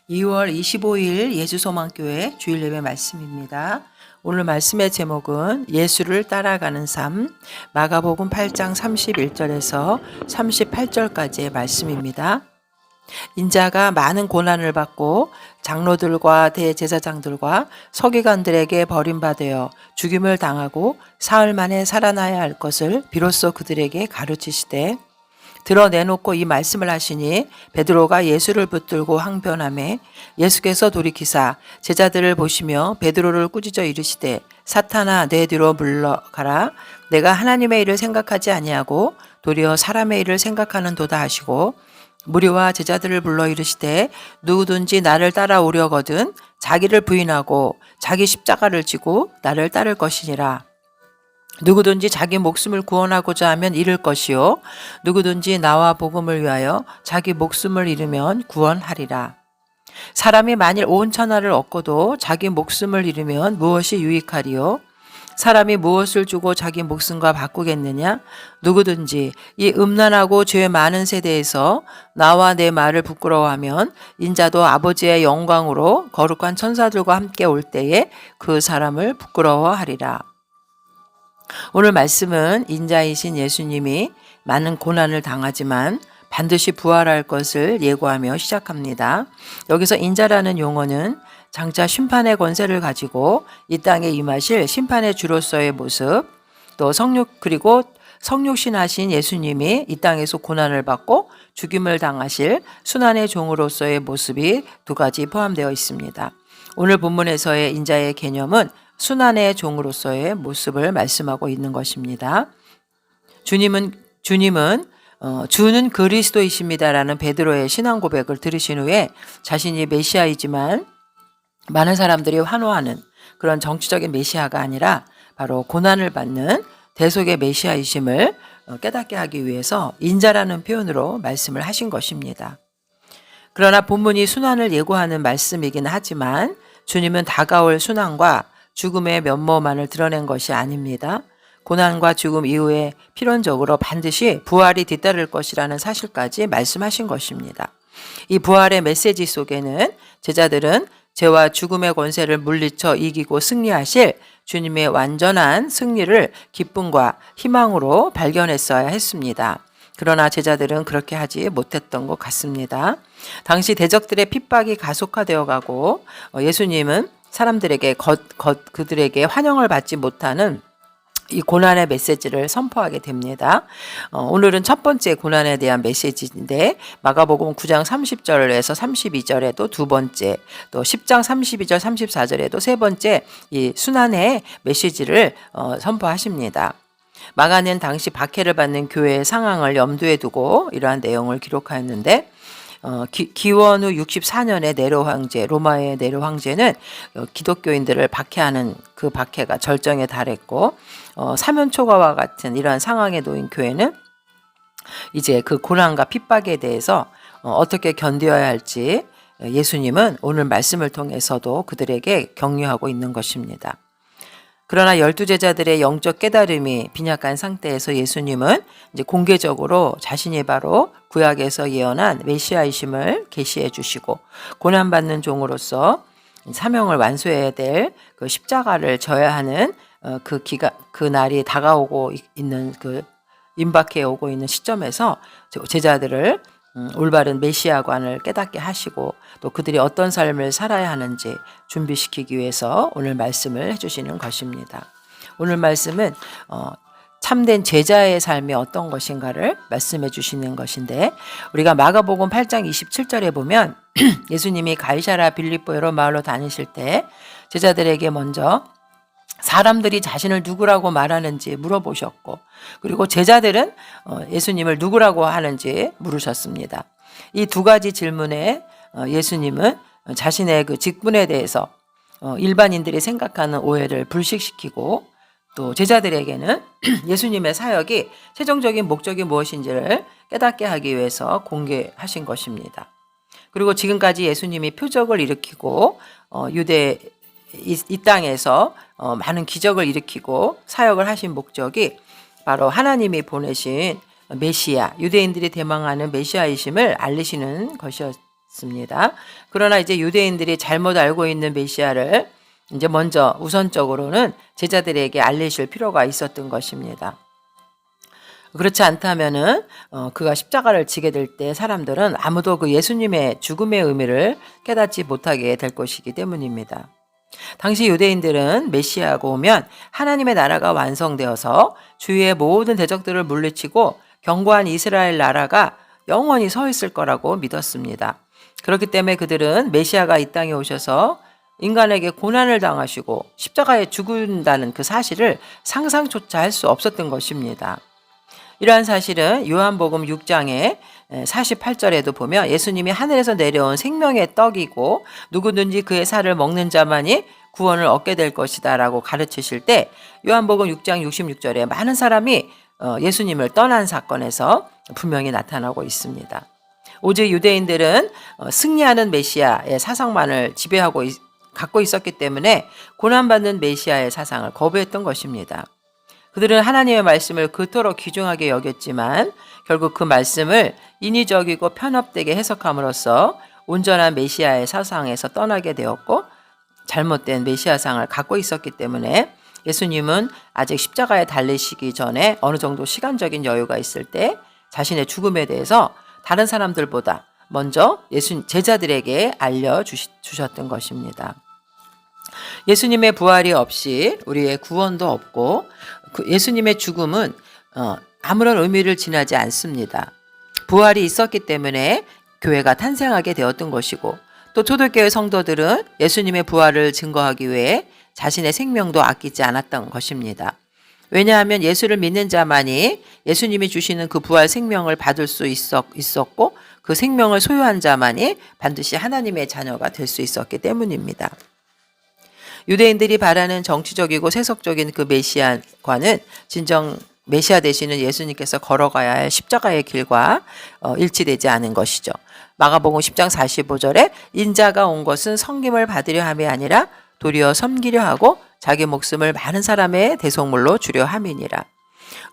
2월 25일 예수소망교회 주일 예배 말씀입니다. 오늘 말씀의 제목은 예수를 따라가는 삶, 마가복음 8장 31절에서 38절까지의 말씀입니다. 인자가 많은 고난을 받고 장로들과 대제사장들과 서기관들에게 버림받아 죽임을 당하고 사흘 만에 살아나야 할 것을 비로소 그들에게 가르치시되 드러내놓고 이 말씀을 하시니 베드로가 예수를 붙들고 항변하매 예수께서 돌이키사 제자들을 보시며 베드로를 꾸짖어 이르시되 사탄아 내 뒤로 물러가라. 내가 하나님의 일을 생각하지 아니하고 도리어 사람의 일을 생각하는도다 하시고 무리와 제자들을 불러 이르시되 누구든지 나를 따라오려거든 자기를 부인하고 자기 십자가를 지고 나를 따를 것이니라. 누구든지 자기 목숨을 구원하고자 하면 잃을 것이요 누구든지 나와 복음을 위하여 자기 목숨을 잃으면 구원하리라. 사람이 만일 온 천하를 얻고도 자기 목숨을 잃으면 무엇이 유익하리요? 사람이 무엇을 주고 자기 목숨과 바꾸겠느냐? 누구든지 이 음란하고 죄 많은 세대에서 나와 내 말을 부끄러워하면 인자도 아버지의 영광으로 거룩한 천사들과 함께 올 때에 그 사람을 부끄러워하리라. 오늘 말씀은 인자이신 예수님이 많은 고난을 당하지만 반드시 부활할 것을 예고하며 시작합니다. 여기서 인자라는 용어는 장차 심판의 권세를 가지고 이 땅에 임하실 심판의 주로서의 모습, 또 그리고 성육신하신 예수님이 이 땅에서 고난을 받고 죽임을 당하실 순환의 종으로서의 모습이 두 가지 포함되어 있습니다. 오늘 본문에서의 인자의 개념은 순환의 종으로서의 모습을 말씀하고 있는 것입니다. 주는 그리스도이십니다라는 베드로의 신앙 고백을 들으신 후에 자신이 메시아이지만 많은 사람들이 환호하는 그런 정치적인 메시아가 아니라 바로 고난을 받는 대속의 메시아이심을 깨닫게 하기 위해서 인자라는 표현으로 말씀을 하신 것입니다. 그러나 본문이 순환을 예고하는 말씀이긴 하지만 주님은 다가올 순환과 죽음의 면모만을 드러낸 것이 아닙니다. 고난과 죽음 이후에 필연적으로 반드시 부활이 뒤따를 것이라는 사실까지 말씀하신 것입니다. 이 부활의 메시지 속에는 제자들은 죄와 죽음의 권세를 물리쳐 이기고 승리하실 주님의 완전한 승리를 기쁨과 희망으로 발견했어야 했습니다. 그러나 제자들은 그렇게 하지 못했던 것 같습니다. 당시 대적들의 핍박이 가속화되어 가고 예수님은 사람들에게 그들에게 환영을 받지 못하는 이 고난의 메시지를 선포하게 됩니다. 오늘은 첫 번째 고난에 대한 메시지인데 마가복음 9장 30절에서 32절에도 두 번째, 또 10장 32절 34절에도 세 번째 이 순환의 메시지를 선포하십니다. 마가는 당시 박해를 받는 교회의 상황을 염두에 두고 이러한 내용을 기록하였는데 기원 후 64년에 네로 황제, 로마의 네로 황제는 기독교인들을 박해하는 그 박해가 절정에 달했고 사면초가와 같은 이러한 상황에 놓인 교회는 이제 그 고난과 핍박에 대해서 어떻게 견뎌야 할지 예수님은 오늘 말씀을 통해서도 그들에게 격려하고 있는 것입니다. 그러나 12제자들의 영적 깨달음이 빈약한 상태에서 예수님은 이제 공개적으로 자신이 바로 구약에서 예언한 메시아이심을 계시해 주시고 고난받는 종으로서 사명을 완수해야 될 그 십자가를 져야 하는 그 날이 다가오고 있는 그 임박해 오고 있는 시점에서 제자들을 올바른 메시아관을 깨닫게 하시고 또 그들이 어떤 삶을 살아야 하는지 준비시키기 위해서 오늘 말씀을 해주시는 것입니다. 오늘 말씀은 참된 제자의 삶이 어떤 것인가를 말씀해 주시는 것인데 우리가 마가복음 8장 27절에 보면 예수님이 가이사랴 빌립보 여러 마을로 다니실 때 제자들에게 먼저 사람들이 자신을 누구라고 말하는지 물어보셨고 그리고 제자들은 예수님을 누구라고 하는지 물으셨습니다. 이 두 가지 질문에 예수님은 자신의 그 직분에 대해서 일반인들이 생각하는 오해를 불식시키고 또 제자들에게는 예수님의 사역이 최종적인 목적이 무엇인지를 깨닫게 하기 위해서 공개하신 것입니다. 그리고 지금까지 예수님이 표적을 일으키고 유대 이 땅에서 많은 기적을 일으키고 사역을 하신 목적이 바로 하나님이 보내신 메시아, 유대인들이 대망하는 메시아이심을 알리시는 있습니다. 그러나 이제 유대인들이 잘못 알고 있는 메시아를 이제 먼저 우선적으로는 제자들에게 알리실 필요가 있었던 것입니다. 그렇지 않다면은 그가 십자가를 지게 될 때 사람들은 아무도 그 예수님의 죽음의 의미를 깨닫지 못하게 될 것이기 때문입니다. 당시 유대인들은 메시아가 오면 하나님의 나라가 완성되어서 주위의 모든 대적들을 물리치고 견고한 이스라엘 나라가 영원히 서 있을 거라고 믿었습니다. 그렇기 때문에 그들은 메시아가 이 땅에 오셔서 인간에게 고난을 당하시고 십자가에 죽는다는 그 사실을 상상조차 할 수 없었던 것입니다. 이러한 사실은 요한복음 6장의 48절에도 보면 예수님이 하늘에서 내려온 생명의 떡이고 누구든지 그의 살을 먹는 자만이 구원을 얻게 될 것이다 라고 가르치실 때 요한복음 6장 66절에 많은 사람이 예수님을 떠난 사건에서 분명히 나타나고 있습니다. 오직 유대인들은 승리하는 메시아의 사상만을 갖고 있었기 때문에 고난받는 메시아의 사상을 거부했던 것입니다. 그들은 하나님의 말씀을 그토록 귀중하게 여겼지만 결국 그 말씀을 인위적이고 편협되게 해석함으로써 온전한 메시아의 사상에서 떠나게 되었고 잘못된 메시아상을 갖고 있었기 때문에 예수님은 아직 십자가에 달리시기 전에 어느 정도 시간적인 여유가 있을 때 자신의 죽음에 대해서 다른 사람들보다 먼저 제자들에게 알려주셨던 것입니다. 예수님의 부활이 없이 우리의 구원도 없고 예수님의 죽음은 아무런 의미를 지나지 않습니다. 부활이 있었기 때문에 교회가 탄생하게 되었던 것이고 또 초대교회 성도들은 예수님의 부활을 증거하기 위해 자신의 생명도 아끼지 않았던 것입니다. 왜냐하면 예수를 믿는 자만이 예수님이 주시는 그 부활 생명을 받을 수 있었고 그 생명을 소유한 자만이 반드시 하나님의 자녀가 될 수 있었기 때문입니다. 유대인들이 바라는 정치적이고 세속적인 그 메시아과는 진정 메시아 되시는 예수님께서 걸어가야 할 십자가의 길과 일치되지 않은 것이죠. 마가복음 10장 45절에 인자가 온 것은 섬김을 받으려 함이 아니라 도리어 섬기려 하고 자기 목숨을 많은 사람의 대속물로 주려 함이니라.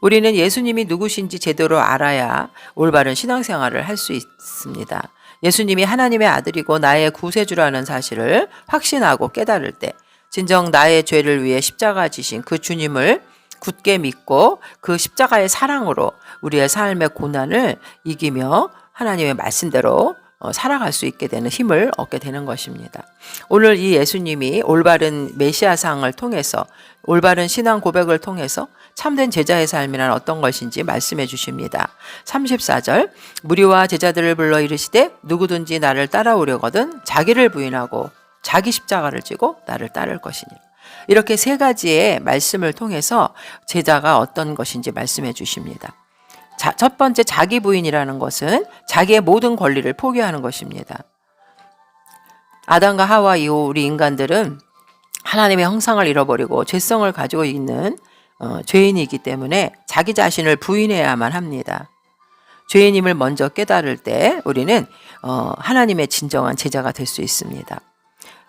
우리는 예수님이 누구신지 제대로 알아야 올바른 신앙생활을 할 수 있습니다. 예수님이 하나님의 아들이고 나의 구세주라는 사실을 확신하고 깨달을 때 진정 나의 죄를 위해 십자가 지신 그 주님을 굳게 믿고 그 십자가의 사랑으로 우리의 삶의 고난을 이기며 하나님의 말씀대로 살아갈 수 있게 되는 힘을 얻게 되는 것입니다. 오늘 이 예수님이 올바른 메시아상을 통해서 올바른 신앙 고백을 통해서 참된 제자의 삶이란 어떤 것인지 말씀해 주십니다. 34절 무리와 제자들을 불러 이르시되 누구든지 나를 따라오려거든 자기를 부인하고 자기 십자가를 지고 나를 따를 것이니라. 이렇게 세 가지의 말씀을 통해서 제자가 어떤 것인지 말씀해 주십니다. 첫 번째 자기 부인이라는 것은 자기의 모든 권리를 포기하는 것입니다. 아담과 하와 이후 우리 인간들은 하나님의 형상을 잃어버리고 죄성을 가지고 있는 죄인이기 때문에 자기 자신을 부인해야만 합니다. 죄인임을 먼저 깨달을 때 우리는 하나님의 진정한 제자가 될 수 있습니다.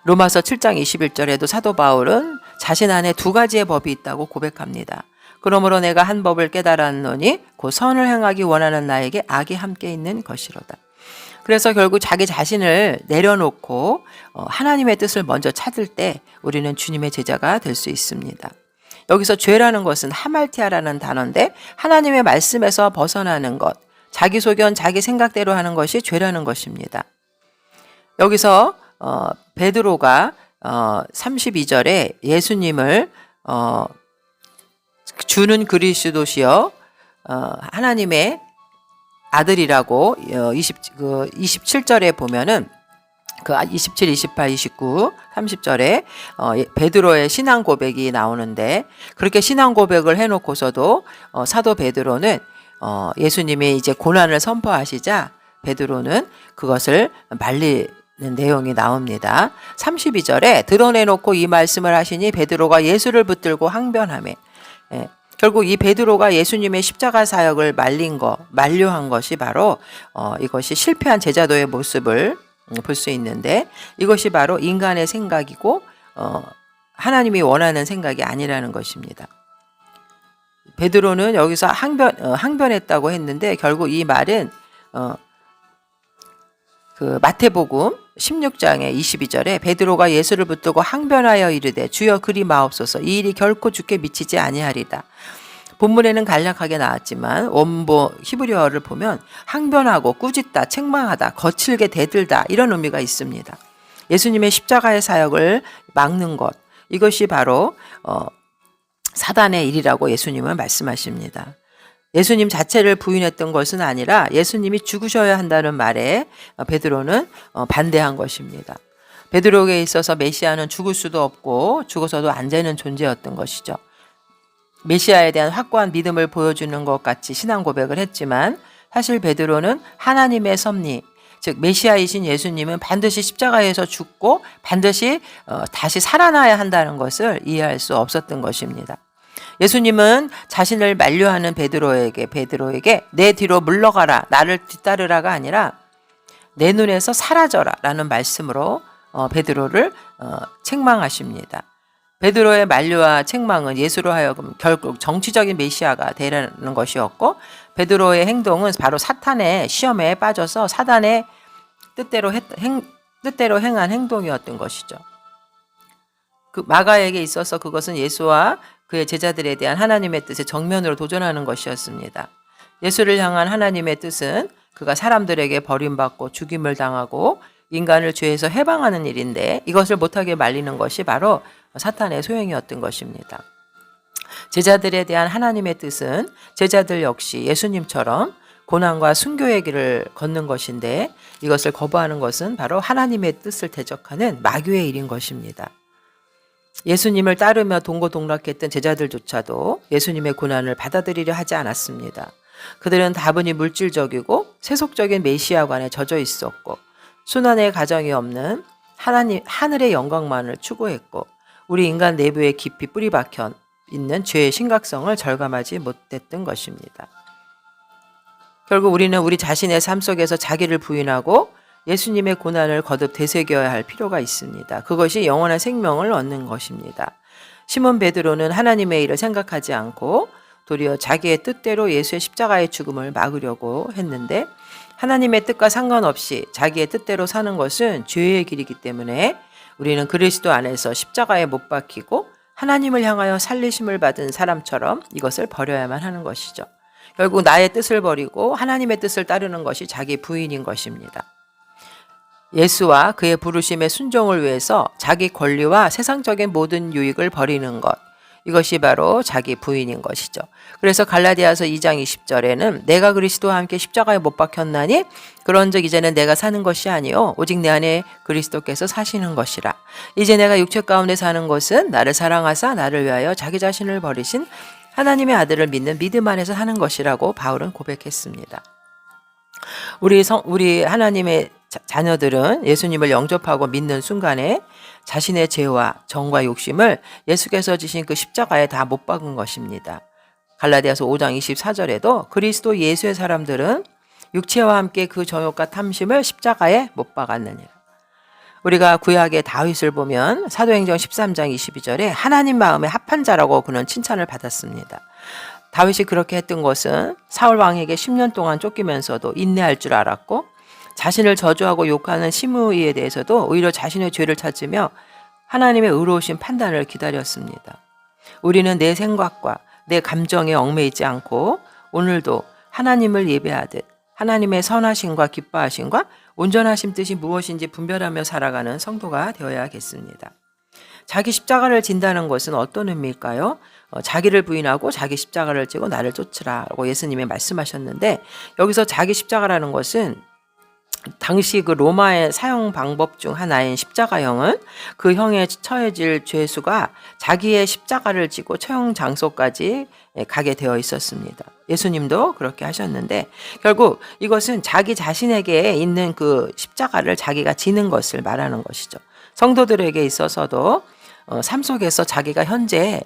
로마서 7장 21절에도 사도 바울은 자신 안에 두 가지의 법이 있다고 고백합니다. 그러므로 내가 한 법을 깨달았노니 곧 선을 행하기 원하는 나에게 악이 함께 있는 것이로다. 그래서 결국 자기 자신을 내려놓고 하나님의 뜻을 먼저 찾을 때 우리는 주님의 제자가 될 수 있습니다. 여기서 죄라는 것은 하말티아라는 단어인데 하나님의 말씀에서 벗어나는 것, 자기 소견, 자기 생각대로 하는 것이 죄라는 것입니다. 여기서 베드로가 32절에 예수님을 주는 그리스도시여 하나님의 아들이라고 27절에 보면은 그 27, 28, 29, 30절에 베드로의 신앙 고백이 나오는데 그렇게 신앙 고백을 해놓고서도 사도 베드로는 예수님이 이제 고난을 선포하시자 베드로는 그것을 말리는 내용이 나옵니다. 32절에 드러내놓고 이 말씀을 하시니 베드로가 예수를 붙들고 항변하매 결국 이 베드로가 예수님의 십자가 사역을 만료한 것이 바로 이것이 실패한 제자도의 모습을 볼 수 있는데 이것이 바로 인간의 생각이고 하나님이 원하는 생각이 아니라는 것입니다. 베드로는 여기서 항변했다고 했는데 결국 이 말은 그 마태복음 16장의 22절에 베드로가 예수를 붙들고 항변하여 이르되 주여 그리 마옵소서 이 일이 결코 주께 미치지 아니하리다. 본문에는 간략하게 나왔지만 원보 히브리어를 보면 항변하고 꾸짖다, 책망하다, 거칠게 대들다 이런 의미가 있습니다. 예수님의 십자가의 사역을 막는 것, 이것이 바로 사단의 일이라고 예수님은 말씀하십니다. 예수님 자체를 부인했던 것은 아니라 예수님이 죽으셔야 한다는 말에 베드로는 반대한 것입니다. 베드로에게 있어서 메시아는 죽을 수도 없고 죽어서도 안 되는 존재였던 것이죠. 메시아에 대한 확고한 믿음을 보여주는 것 같이 신앙 고백을 했지만 사실 베드로는 하나님의 섭리, 즉 메시아이신 예수님은 반드시 십자가에서 죽고 반드시 다시 살아나야 한다는 것을 이해할 수 없었던 것입니다. 예수님은 자신을 만류하는 베드로에게 내 뒤로 물러가라, 나를 뒤따르라가 아니라 내 눈에서 사라져라 라는 말씀으로 베드로를 책망하십니다. 베드로의 만류와 책망은 예수로 하여금 결국 정치적인 메시아가 되라는 것이었고, 베드로의 행동은 바로 사탄의 시험에 빠져서 사단의 뜻대로 행한 행동이었던 것이죠. 그 마가에게 있어서 그것은 예수와 그의 제자들에 대한 하나님의 뜻에 정면으로 도전하는 것이었습니다. 예수를 향한 하나님의 뜻은 그가 사람들에게 버림받고 죽임을 당하고 인간을 죄에서 해방하는 일인데 이것을 못하게 말리는 것이 바로 사탄의 소행이었던 것입니다. 제자들에 대한 하나님의 뜻은 제자들 역시 예수님처럼 고난과 순교의 길을 걷는 것인데 이것을 거부하는 것은 바로 하나님의 뜻을 대적하는 마귀의 일인 것입니다. 예수님을 따르며 동고동락했던 제자들조차도 예수님의 고난을 받아들이려 하지 않았습니다. 그들은 다분히 물질적이고 세속적인 메시아관에 젖어 있었고 순환의 가정이 없는 하늘의 영광만을 추구했고 우리 인간 내부에 깊이 뿌리 박혀 있는 죄의 심각성을 절감하지 못했던 것입니다. 결국 우리는 우리 자신의 삶 속에서 자기를 부인하고 예수님의 고난을 거듭 되새겨야 할 필요가 있습니다. 그것이 영원한 생명을 얻는 것입니다. 시몬 베드로는 하나님의 일을 생각하지 않고 도리어 자기의 뜻대로 예수의 십자가의 죽음을 막으려고 했는데 하나님의 뜻과 상관없이 자기의 뜻대로 사는 것은 죄의 길이기 때문에 우리는 그리스도 안에서 십자가에 못 박히고 하나님을 향하여 살리심을 받은 사람처럼 이것을 버려야만 하는 것이죠. 결국 나의 뜻을 버리고 하나님의 뜻을 따르는 것이 자기 부인인 것입니다. 예수와 그의 부르심의 순종을 위해서 자기 권리와 세상적인 모든 유익을 버리는 것, 이것이 바로 자기 부인인 것이죠. 그래서 갈라디아서 2장 20절에는 내가 그리스도와 함께 십자가에 못 박혔나니 그런즉 이제는 내가 사는 것이 아니요 오직 내 안에 그리스도께서 사시는 것이라. 이제 내가 육체 가운데 사는 것은 나를 사랑하사 나를 위하여 자기 자신을 버리신 하나님의 아들을 믿는 믿음 안에서 사는 것이라고 바울은 고백했습니다. 우리 하나님의 자녀들은 예수님을 영접하고 믿는 순간에 자신의 죄와 정과 욕심을 예수께서 지신 그 십자가에 다 못 박은 것입니다. 갈라디아서 5장 24절에도 그리스도 예수의 사람들은 육체와 함께 그 정욕과 탐심을 십자가에 못 박았느니라. 우리가 구약의 다윗을 보면 사도행전 13장 22절에 하나님 마음에 합한 자라고 그는 칭찬을 받았습니다. 다윗이 그렇게 했던 것은 사울 왕에게 10년 동안 쫓기면서도 인내할 줄 알았고 자신을 저주하고 욕하는 시므이에 대해서도 오히려 자신의 죄를 찾으며 하나님의 의로우신 판단을 기다렸습니다. 우리는 내 생각과 내 감정에 얽매이지 않고 오늘도 하나님을 예배하듯 하나님의 선하심과 기뻐하심과 온전하심 뜻이 무엇인지 분별하며 살아가는 성도가 되어야겠습니다. 자기 십자가를 진다는 것은 어떤 의미일까요? 자기를 부인하고 자기 십자가를 지고 나를 쫓으라고 예수님이 말씀하셨는데 여기서 자기 십자가라는 것은 당시 그 로마의 사형 방법 중 하나인 십자가형은 그 형에 처해질 죄수가 자기의 십자가를 지고 처형 장소까지 가게 되어 있었습니다. 예수님도 그렇게 하셨는데 결국 이것은 자기 자신에게 있는 그 십자가를 자기가 지는 것을 말하는 것이죠. 성도들에게 있어서도 삶 속에서 자기가 현재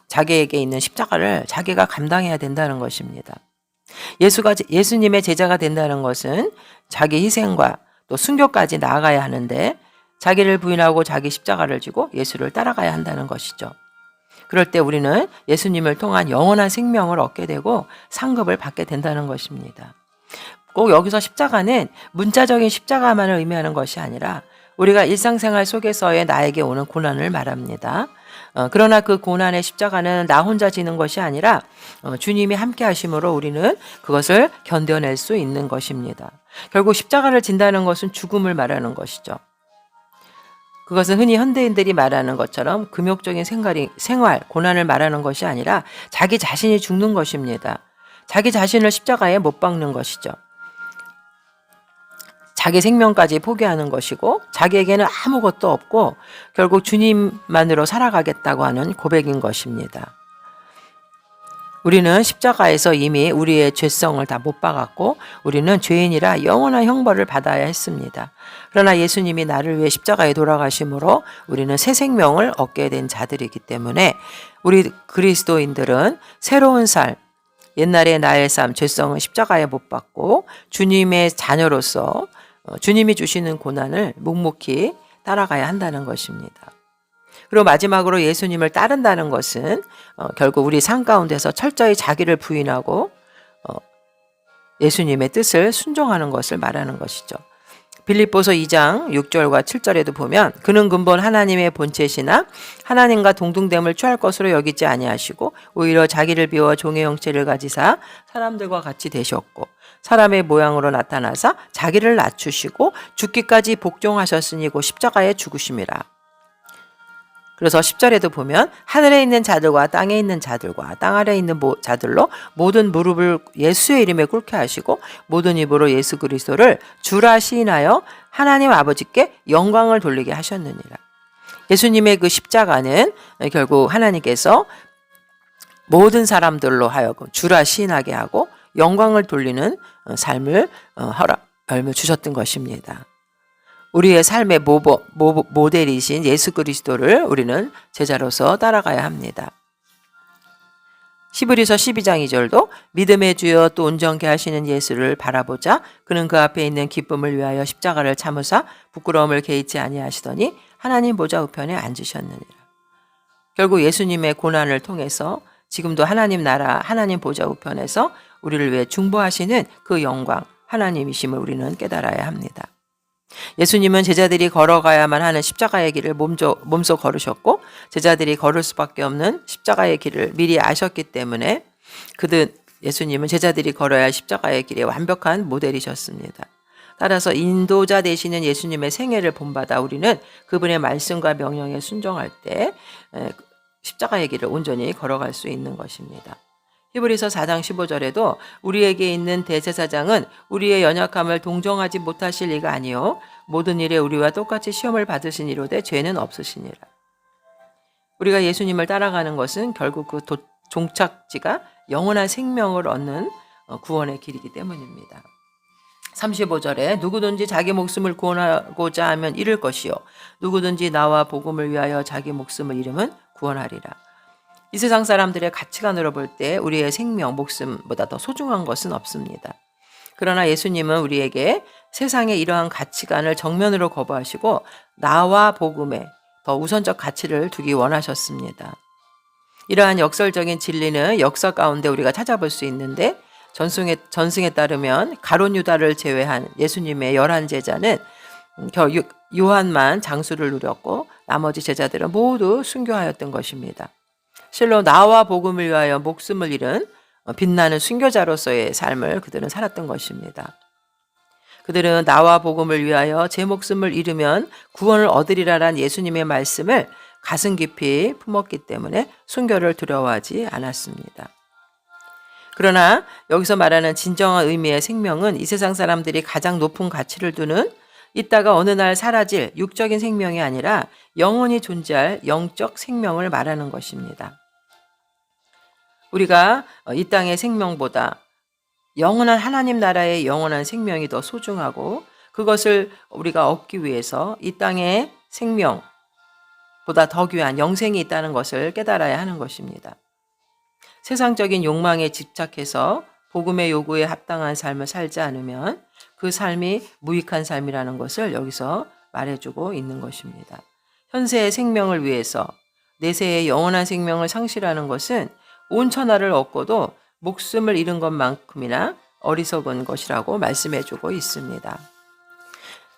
자기에게 있는 십자가를 자기가 감당해야 된다는 것입니다. 예수님의 제자가 된다는 것은 자기 희생과 또 순교까지 나아가야 하는데 자기를 부인하고 자기 십자가를 지고 예수를 따라가야 한다는 것이죠. 그럴 때 우리는 예수님을 통한 영원한 생명을 얻게 되고 상급을 받게 된다는 것입니다. 꼭 여기서 십자가는 문자적인 십자가만을 의미하는 것이 아니라 우리가 일상생활 속에서의 나에게 오는 고난을 말합니다. 그러나 그 고난의 십자가는 나 혼자 지는 것이 아니라 주님이 함께 하심으로 우리는 그것을 견뎌낼 수 있는 것입니다. 결국 십자가를 진다는 것은 죽음을 말하는 것이죠. 그것은 흔히 현대인들이 말하는 것처럼 금욕적인 생활, 고난을 말하는 것이 아니라 자기 자신이 죽는 것입니다. 자기 자신을 십자가에 못 박는 것이죠. 자기 생명까지 포기하는 것이고 자기에게는 아무것도 없고 결국 주님만으로 살아가겠다고 하는 고백인 것입니다. 우리는 십자가에서 이미 우리의 죄성을 다 못 박았고 우리는 죄인이라 영원한 형벌을 받아야 했습니다. 그러나 예수님이 나를 위해 십자가에 돌아가심으로 우리는 새 생명을 얻게 된 자들이기 때문에 우리 그리스도인들은 새로운 삶, 옛날의 나의 삶, 죄성은 십자가에 못 박고 주님의 자녀로서 주님이 주시는 고난을 묵묵히 따라가야 한다는 것입니다. 그리고 마지막으로 예수님을 따른다는 것은 결국 우리 삶 가운데서 철저히 자기를 부인하고 예수님의 뜻을 순종하는 것을 말하는 것이죠. 빌립보서 2장 6절과 7절에도 보면 그는 근본 하나님의 본체시나 하나님과 동등됨을 취할 것으로 여기지 아니하시고 오히려 자기를 비워 종의 형체를 가지사 사람들과 같이 되셨고 사람의 모양으로 나타나사 자기를 낮추시고 죽기까지 복종하셨으니 곧 십자가에 죽으심이라. 그래서 10절에도 보면 하늘에 있는 자들과 땅에 있는 자들과 땅 아래에 있는 자들로 모든 무릎을 예수의 이름에 꿇게 하시고 모든 입으로 예수 그리스도를 주라 시인하여 하나님 아버지께 영광을 돌리게 하셨느니라. 예수님의 그 십자가는 결국 하나님께서 모든 사람들로 하여금 주라 시인하게 하고 영광을 돌리는 삶을 열매 주셨던 것입니다. 우리의 삶의 모델이신 예수 그리스도를 우리는 제자로서 따라가야 합니다. 히브리서 12장 2절도 믿음의 주여 또 온전케 하시는 예수를 바라보자. 그는 그 앞에 있는 기쁨을 위하여 십자가를 참으사 부끄러움을 개의치 아니하시더니 하나님 보좌 우편에 앉으셨느니라. 결국 예수님의 고난을 통해서 지금도 하나님 나라 하나님 보좌 우편에서 우리를 위해 중보하시는 그 영광 하나님이심을 우리는 깨달아야 합니다. 예수님은 제자들이 걸어가야만 하는 십자가의 길을 몸소 걸으셨고 제자들이 걸을 수밖에 없는 십자가의 길을 미리 아셨기 때문에 예수님은 제자들이 걸어야 할 십자가의 길의 완벽한 모델이셨습니다. 따라서 인도자 되시는 예수님의 생애를 본받아 우리는 그분의 말씀과 명령에 순종할 때 십자가의 길을 온전히 걸어갈 수 있는 것입니다. 히브리서 4장 15절에도 우리에게 있는 대제사장은 우리의 연약함을 동정하지 못하실 리가 아니요 모든 일에 우리와 똑같이 시험을 받으신 이로되 죄는 없으시니라. 우리가 예수님을 따라가는 것은 결국 그 종착지가 영원한 생명을 얻는 구원의 길이기 때문입니다. 35절에 누구든지 자기 목숨을 구원하고자 하면 잃을 것이요 누구든지 나와 복음을 위하여 자기 목숨을 잃으면 구원하리라. 이 세상 사람들의 가치관으로 볼 때 우리의 생명, 목숨보다 더 소중한 것은 없습니다. 그러나 예수님은 우리에게 세상의 이러한 가치관을 정면으로 거부하시고 나와 복음에 더 우선적 가치를 두기 원하셨습니다. 이러한 역설적인 진리는 역사 가운데 우리가 찾아볼 수 있는데 전승에 따르면 가룟 유다를 제외한 예수님의 11제자는 요한만 장수를 누렸고 나머지 제자들은 모두 순교하였던 것입니다. 실로 나와 복음을 위하여 목숨을 잃은 빛나는 순교자로서의 삶을 그들은 살았던 것입니다. 그들은 나와 복음을 위하여 제 목숨을 잃으면 구원을 얻으리라란 예수님의 말씀을 가슴 깊이 품었기 때문에 순교를 두려워하지 않았습니다. 그러나 여기서 말하는 진정한 의미의 생명은 이 세상 사람들이 가장 높은 가치를 두는 이따가 어느 날 사라질 육적인 생명이 아니라 영원히 존재할 영적 생명을 말하는 것입니다. 우리가 이 땅의 생명보다 영원한 하나님 나라의 영원한 생명이 더 소중하고 그것을 우리가 얻기 위해서 이 땅의 생명보다 더 귀한 영생이 있다는 것을 깨달아야 하는 것입니다. 세상적인 욕망에 집착해서 복음의 요구에 합당한 삶을 살지 않으면 그 삶이 무익한 삶이라는 것을 여기서 말해주고 있는 것입니다. 현세의 생명을 위해서 내세의 영원한 생명을 상실하는 것은 온 천하를 얻고도 목숨을 잃은 것만큼이나 어리석은 것이라고 말씀해주고 있습니다.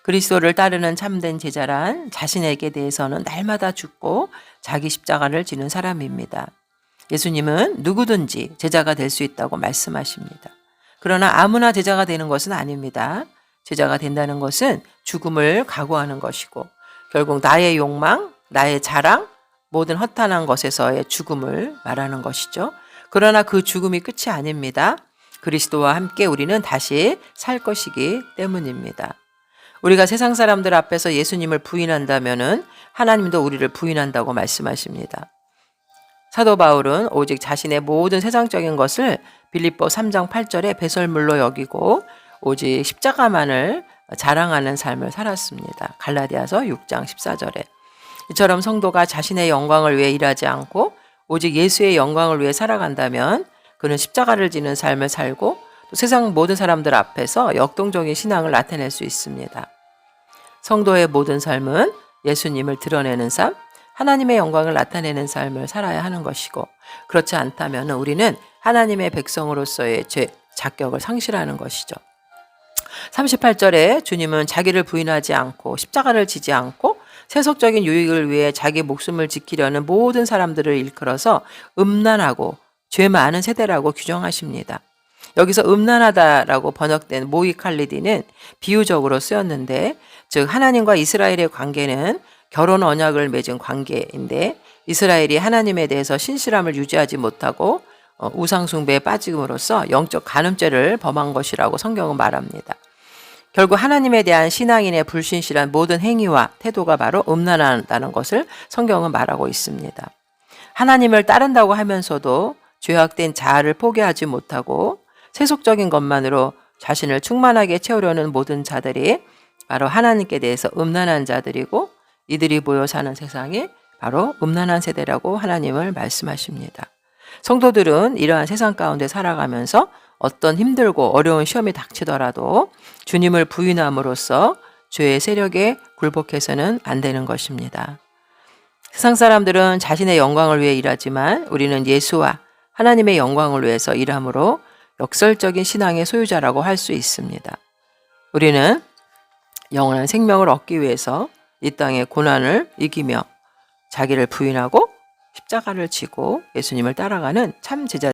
그리스도를 따르는 참된 제자란 자신에게 대해서는 날마다 죽고 자기 십자가를 지는 사람입니다. 예수님은 누구든지 제자가 될 수 있다고 말씀하십니다. 그러나 아무나 제자가 되는 것은 아닙니다. 제자가 된다는 것은 죽음을 각오하는 것이고 결국 나의 욕망, 나의 자랑, 모든 허탄한 것에서의 죽음을 말하는 것이죠. 그러나 그 죽음이 끝이 아닙니다. 그리스도와 함께 우리는 다시 살 것이기 때문입니다. 우리가 세상 사람들 앞에서 예수님을 부인한다면은 하나님도 우리를 부인한다고 말씀하십니다. 사도 바울은 오직 자신의 모든 세상적인 것을 빌립보 3장 8절에 배설물로 여기고 오직 십자가만을 자랑하는 삶을 살았습니다. 갈라디아서 6장 14절에. 이처럼 성도가 자신의 영광을 위해 일하지 않고 오직 예수의 영광을 위해 살아간다면 그는 십자가를 지는 삶을 살고 또 세상 모든 사람들 앞에서 역동적인 신앙을 나타낼 수 있습니다. 성도의 모든 삶은 예수님을 드러내는 삶, 하나님의 영광을 나타내는 삶을 살아야 하는 것이고 그렇지 않다면 우리는 하나님의 백성으로서의 자격을 상실하는 것이죠. 38절에 주님은 자기를 부인하지 않고 십자가를 지지 않고 세속적인 유익을 위해 자기 목숨을 지키려는 모든 사람들을 일컬어서 음란하고 죄 많은 세대라고 규정하십니다. 여기서 음란하다라고 번역된 모이칼리디는 비유적으로 쓰였는데 즉 하나님과 이스라엘의 관계는 결혼 언약을 맺은 관계인데 이스라엘이 하나님에 대해서 신실함을 유지하지 못하고 우상 숭배에 빠짐으로써 영적 간음죄를 범한 것이라고 성경은 말합니다. 결국 하나님에 대한 신앙인의 불신실한 모든 행위와 태도가 바로 음란하다는 것을 성경은 말하고 있습니다. 하나님을 따른다고 하면서도 죄악된 자아를 포기하지 못하고 세속적인 것만으로 자신을 충만하게 채우려는 모든 자들이 바로 하나님께 대해서 음란한 자들이고 이들이 모여 사는 세상이 바로 음란한 세대라고 하나님을 말씀하십니다. 성도들은 이러한 세상 가운데 살아가면서 어떤 힘들고 어려운 시험이 닥치더라도 주님을 부인함으로써 죄의 세력에 굴복해서는 안 되는 것입니다. 세상 사람들은 자신의 영광을 위해 일하지만 우리는 예수와 하나님의 영광을 위해서 일함으로 역설적인 신앙의 소유자라고 할 수 있습니다. 우리는 영원한 생명을 얻기 위해서 이 땅의 고난을 이기며 자기를 부인하고 십자가를 지고 예수님을 따라가는 참 제자